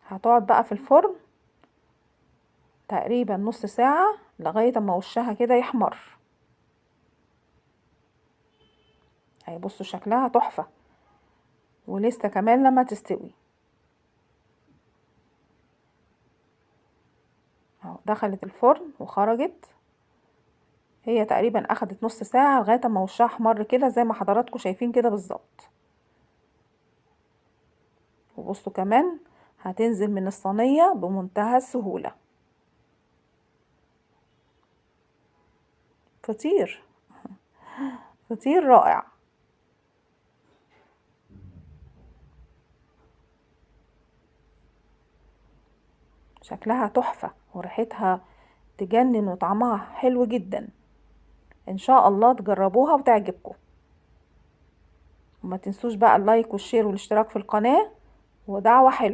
هتقعد بقى في الفرن تقريبا نص ساعة لغاية اما وشها كده يحمر. اهي بصوا شكلها تحفة، ولسه كمان لما تستوي. اهو دخلت الفرن وخرجت، هي تقريبا اخدت نص ساعة لغاية اما وشها احمر كده زي ما حضراتكم شايفين كده بالظبط. وبصوا كمان هتنزل من الصينية بمنتهى السهولة. فطير فطير رائع. شكلها تحفة وريحتها تجنن وطعمها حلو جدا. ان شاء الله تجربوها وتعجبكم. وما تنسوش بقى اللايك والشير والاشتراك في القناة، ودعوة حلوة.